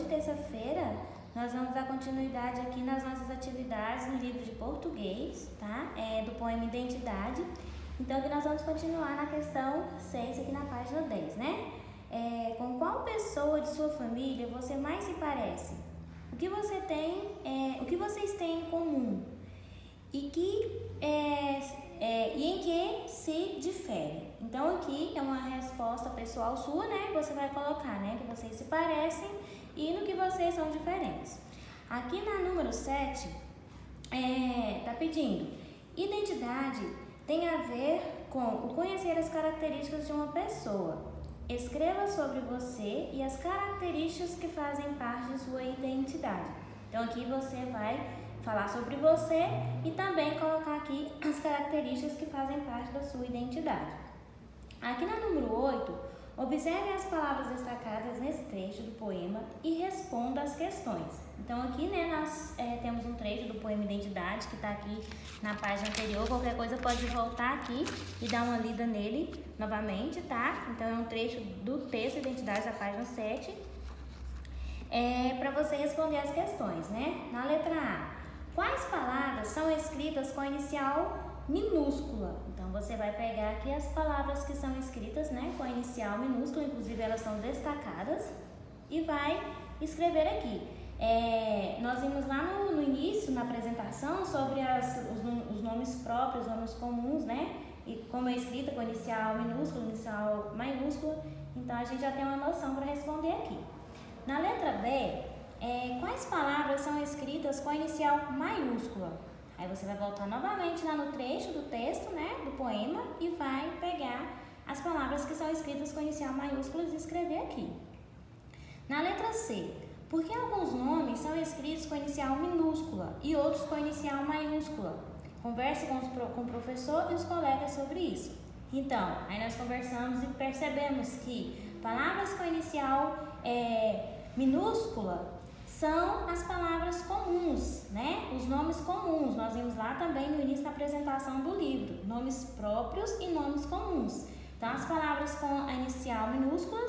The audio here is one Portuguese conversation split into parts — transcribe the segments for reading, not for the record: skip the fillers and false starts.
terça-feira, nós vamos dar continuidade aqui nas nossas atividades no livro de português, tá? Do poema Identidade. Então, aqui nós vamos continuar na questão 6, aqui na página 10, né? Com qual pessoa de sua família você mais se parece? O que você tem, o que vocês têm em comum? E em que se difere? Então, aqui é uma resposta pessoal sua, né? Você vai colocar, né? Que vocês se parecem e no que vocês são diferentes. Aqui na número 7, tá pedindo: identidade tem a ver com o conhecer as características de uma pessoa. Escreva sobre você e as características que fazem parte de sua identidade. Então, aqui você vai falar sobre você e também colocar aqui as características que fazem parte da sua identidade. Aqui na número 8, observe as palavras destacadas nesse trecho do poema e responda as questões. Então, aqui, né, nós temos um trecho do poema Identidade que está aqui na página anterior. Qualquer coisa pode voltar aqui e dar uma lida nele novamente, tá? Então, é um trecho do texto Identidade da página 7. Para você responder as questões, né? Na letra A, quais palavras são escritas com a inicial minúscula? Então, você vai pegar aqui as palavras que são escritas, né, com a inicial minúscula, inclusive elas são destacadas, e vai escrever aqui. Nós vimos lá no início, na apresentação, sobre os nomes próprios, os nomes comuns, né, e como é escrita com a inicial minúscula, inicial maiúscula, então a gente já tem uma noção para responder aqui. Na letra B, quais palavras são escritas com a inicial maiúscula? Aí você vai voltar novamente lá no trecho do texto, né, do poema, e vai pegar as palavras que são escritas com inicial maiúscula e escrever aqui. Na letra C, por que alguns nomes são escritos com inicial minúscula e outros com inicial maiúscula? Converse com o professor e os colegas sobre isso. Então, aí nós conversamos e percebemos que palavras com inicial minúscula são as palavras comuns, né? Os nomes comuns. Nós vimos lá também no início da apresentação do livro, nomes próprios e nomes comuns. Então, as palavras com a inicial minúscula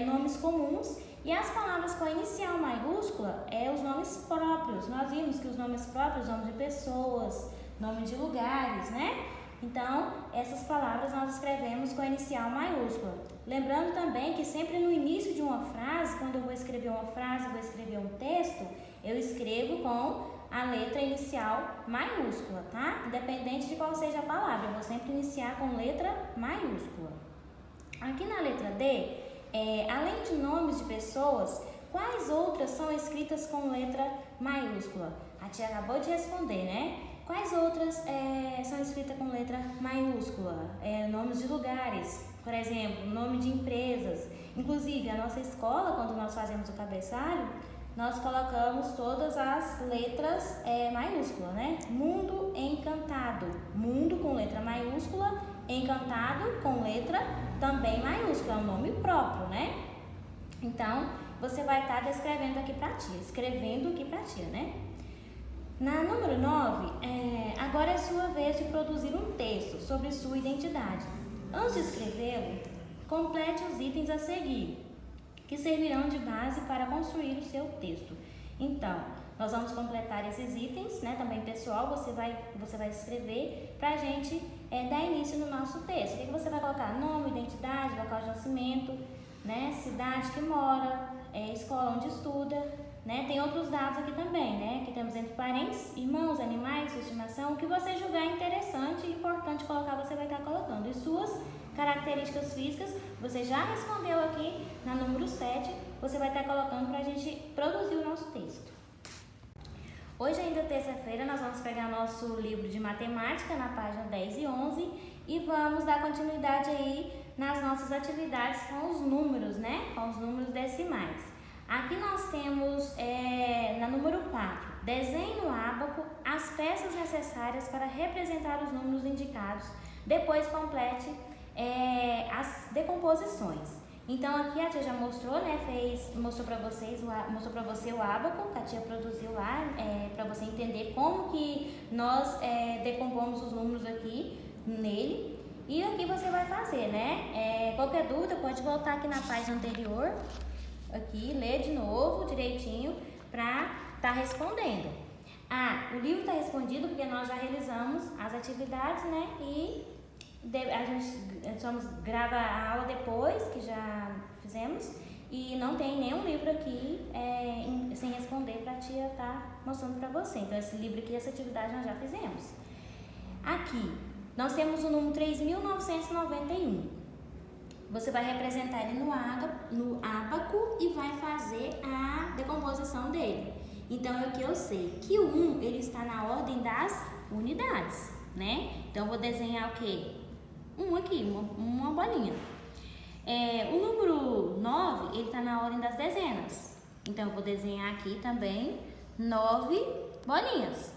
nomes comuns, e as palavras com a inicial maiúscula os nomes próprios. Nós vimos que os nomes próprios, nome de pessoas, nome de lugares, né? Então, essas palavras nós escrevemos com a inicial maiúscula. Lembrando também que sempre no início de uma frase, quando eu vou escrever uma frase, vou escrever um texto, eu escrevo com a letra inicial maiúscula, tá? Independente de qual seja a palavra, eu vou sempre iniciar com letra maiúscula. Aqui na letra D, além de nomes de pessoas, quais outras são escritas com letra maiúscula? A tia acabou de responder, né? Quais outras são escritas com letra maiúscula? Nomes de lugares, por exemplo, nome de empresas. Inclusive, a nossa escola, quando nós fazemos o cabeçalho, nós colocamos todas as letras maiúsculas, né? Mundo Encantado. Mundo com letra maiúscula, Encantado com letra também maiúscula, é um nome próprio, né? Então, você vai estar descrevendo aqui para tia, escrevendo aqui para tia, né? Na número 9, agora é sua vez de produzir um texto sobre sua identidade. Antes de escrevê-lo, complete os itens a seguir, que servirão de base para construir o seu texto. Então, nós vamos completar esses itens, né? Também pessoal, você vai escrever para a gente dar início no nosso texto. O que você vai colocar? Nome, identidade, local de nascimento, né? Cidade que mora, escola onde estuda. Né? Tem outros dados aqui também, né? Aqui temos entre parentes, irmãos, animais, sua estimação. O que você julgar interessante e importante colocar, você vai estar colocando. E suas características físicas, você já respondeu aqui na número 7, você vai estar colocando para a gente produzir o nosso texto. Hoje, ainda terça-feira, nós vamos pegar nosso livro de matemática na página 10 e 11 e vamos dar continuidade aí nas nossas atividades com os números, né? Com os números decimais. Aqui nós temos, na número 4, desenhe no ábaco as peças necessárias para representar os números indicados. Depois complete as decomposições. Então aqui a tia já mostrou, né? Mostrou para você o ábaco que a tia produziu lá, para você entender como que nós decompomos os números aqui nele. E aqui você vai fazer, né? Qualquer dúvida pode voltar aqui na página anterior. aqui, ler de novo direitinho para estar respondendo. O livro está respondido porque nós já realizamos as atividades, né? E a gente grava a aula depois que já fizemos e não tem nenhum livro aqui sem responder para a tia estar mostrando para você. Então, esse livro aqui, essa atividade nós já fizemos. Aqui, nós temos o número 3.991. Você vai representar ele no ábaco e vai fazer a decomposição dele. Então, é o que eu sei, que o 1, ele está na ordem das unidades, né? Então, eu vou desenhar o quê? 1 aqui, uma bolinha. O número 9, ele está na ordem das dezenas. Então, eu vou desenhar aqui também 9 bolinhas.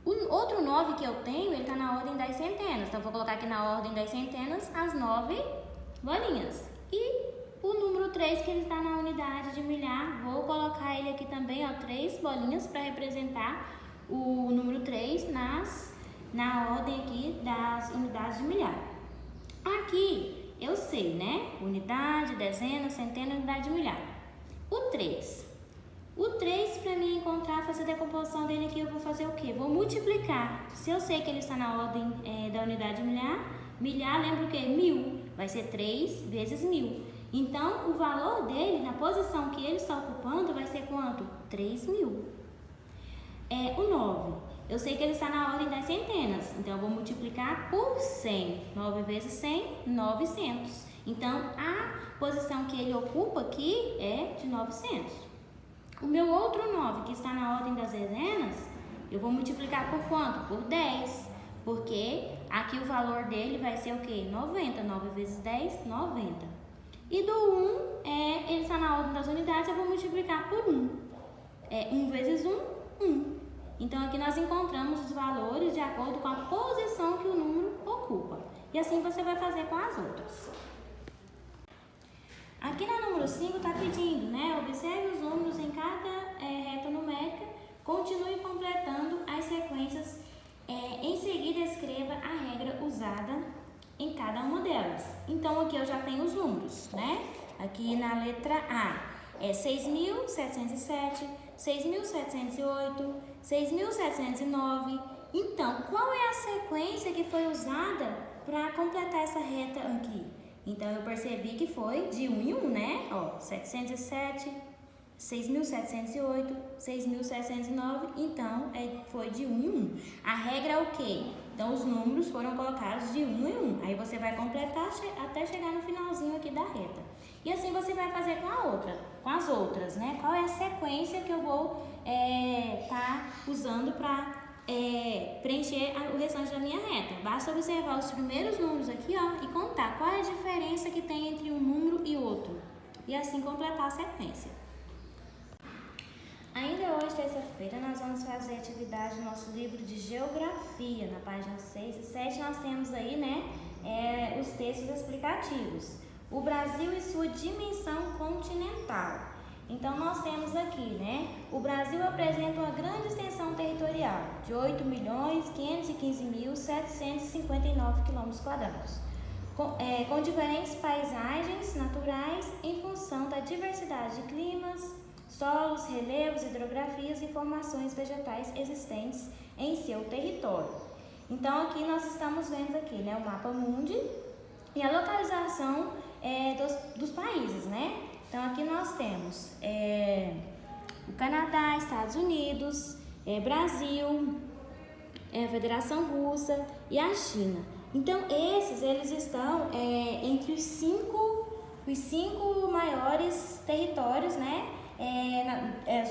O outro 9 que eu tenho, ele está na ordem das centenas. Então, eu vou colocar aqui na ordem das centenas as 9 bolinhas. E o número 3, que ele está na unidade de milhar, vou colocar ele aqui também, ó, 3 bolinhas para representar o número 3 na ordem aqui das unidades de milhar. Aqui, eu sei, né? Unidade, dezena, centena, unidade de milhar. O 3, para mim encontrar, fazer a decomposição dele aqui, eu vou fazer o quê? Vou multiplicar. Se eu sei que ele está na ordem da unidade de milhar, lembra o quê? 1000. Vai ser 3 vezes 1000. Então, o valor dele, na posição que ele está ocupando, vai ser quanto? 3.000. O 9, eu sei que ele está na ordem das centenas, então eu vou multiplicar por 100. 9 vezes 100, 900. Então, a posição que ele ocupa aqui é de 900. O meu outro 9, que está na ordem das dezenas, eu vou multiplicar por quanto? Por 10. Porque aqui o valor dele vai ser o quê? 90. 9 vezes 10, 90. E do 1, ele está na ordem das unidades, eu vou multiplicar por 1. 1 vezes 1, 1. Então, aqui nós encontramos os valores de acordo com a posição que o número ocupa. E assim você vai fazer com as outras. Aqui na número 5 está pedindo, né? Observe os números em cada reta numérica, continue completando as sequências. Em seguida, escreva a regra usada em cada uma delas. Então, aqui eu já tenho os números, né? Aqui na letra A, 6.707, 6.708, 6.709. Então, qual é a sequência que foi usada para completar essa reta aqui? Então, eu percebi que foi de 1 em 1, né? 707, 6.708, 6.709. Então, foi de 1 em 1. A regra é o quê? Então, os números foram colocados de 1 em 1. Aí, você vai completar até chegar no finalzinho aqui da reta. E assim, você vai fazer com as outras, né? Qual é a sequência que eu vou tá usando para preencher o restante da minha reta? Basta observar os primeiros números aqui, ó, e contar qual é a diferença que tem entre um número e outro. E assim, completar a sequência. Ainda hoje, terça-feira, nós vamos fazer atividade no nosso livro de Geografia. Na página 6 e 7, nós temos aí, né, os textos explicativos. O Brasil e sua dimensão continental. Então, nós temos aqui, né, o Brasil apresenta uma grande extensão territorial de 8.515.759 km², com diferentes paisagens naturais em função da diversidade de climas, solos, relevos, hidrografias e formações vegetais existentes em seu território. Então, aqui nós estamos vendo aqui, né, o mapa mundi e a localização dos países, né? Então, aqui nós temos o Canadá, Estados Unidos, Brasil, Federação Russa e a China. Então, eles estão entre os cinco maiores territórios, né?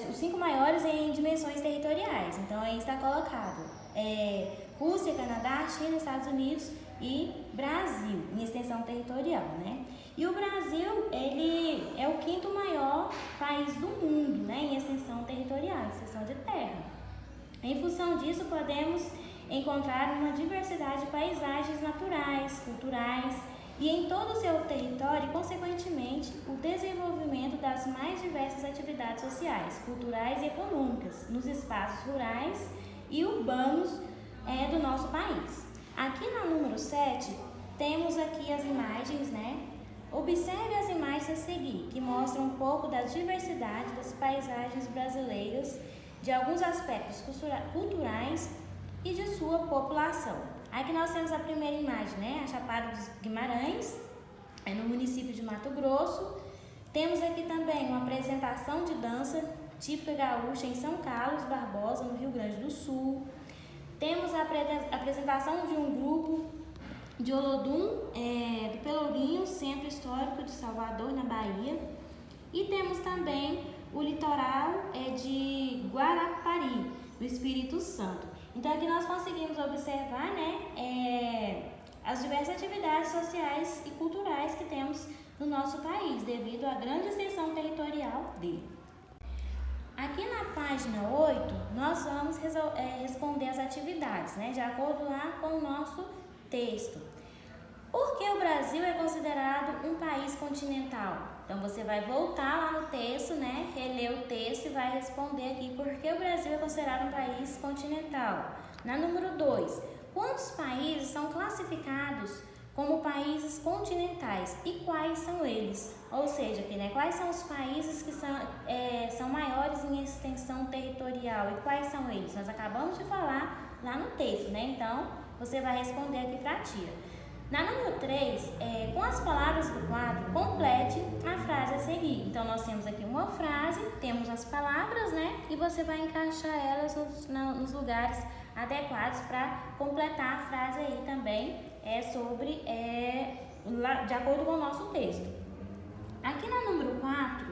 Os 5 maiores em dimensões territoriais. Então, aí está colocado Rússia, Canadá, China, Estados Unidos e Brasil, em extensão territorial, né? E o Brasil, ele é o 5º maior país do mundo, né? Em extensão territorial, em extensão de terra. Em função disso, podemos encontrar uma diversidade de paisagens naturais, culturais, e em todo o seu território, consequentemente, o desenvolvimento das mais diversas atividades sociais, culturais e econômicas nos espaços rurais e urbanos do nosso país. Aqui na número 7, temos aqui as imagens, né? Observe as imagens imagens a seguir, que mostram um pouco da diversidade das paisagens brasileiras, de alguns aspectos culturais e de sua população. Aqui nós temos a primeira imagem, né? A Chapada dos Guimarães, no município de Mato Grosso. Temos aqui também uma apresentação de dança típica gaúcha em São Carlos Barbosa, no Rio Grande do Sul. Temos a apresentação de um grupo de Olodum, do Pelourinho, Centro Histórico de Salvador, na Bahia. E temos também o litoral de Guarapari, no Espírito Santo. Então aqui nós conseguimos observar, né, as diversas atividades sociais e culturais que temos no nosso país, devido à grande extensão territorial dele. Aqui na página 8, nós vamos responder as atividades, né, de acordo lá com o nosso texto. Por que o Brasil é considerado um país continental? Então, você vai voltar lá no texto, né, reler o texto e vai responder aqui por que o Brasil é considerado um país continental. Na número 2, quantos países são classificados como países continentais e quais são eles? Ou seja, aqui, né, quais são os países que são maiores em extensão territorial e quais são eles? Nós acabamos de falar lá no texto, né? Então, você vai responder aqui para a tia. Na número 3, com as palavras do quadro, complete a frase a seguir. Então, nós temos aqui uma frase, temos as palavras, né? E você vai encaixar elas nos lugares adequados para completar a frase aí também, de acordo com o nosso texto. Aqui na número 4,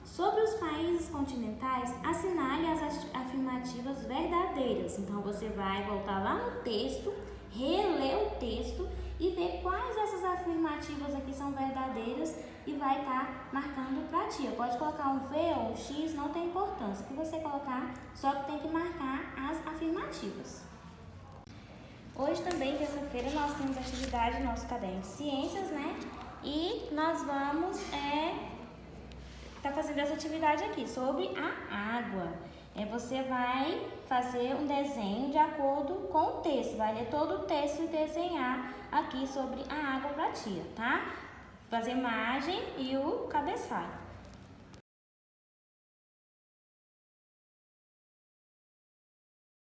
sobre os países continentais, assinale as afirmativas verdadeiras. Então, você vai voltar lá no texto, reler o texto e ver quais dessas afirmativas aqui são verdadeiras e vai estar marcando para a tia. Pode colocar um V ou um X, não tem importância. O que você colocar, só que tem que marcar as afirmativas. Hoje também, terça-feira, nós temos atividade no nosso caderno de ciências, né? E nós vamos tá fazendo essa atividade aqui sobre a água. Você vai fazer um desenho de acordo com o texto, vai ler todo o texto e desenhar aqui sobre a água para a tia, tá? Fazer imagem e o cabeçalho.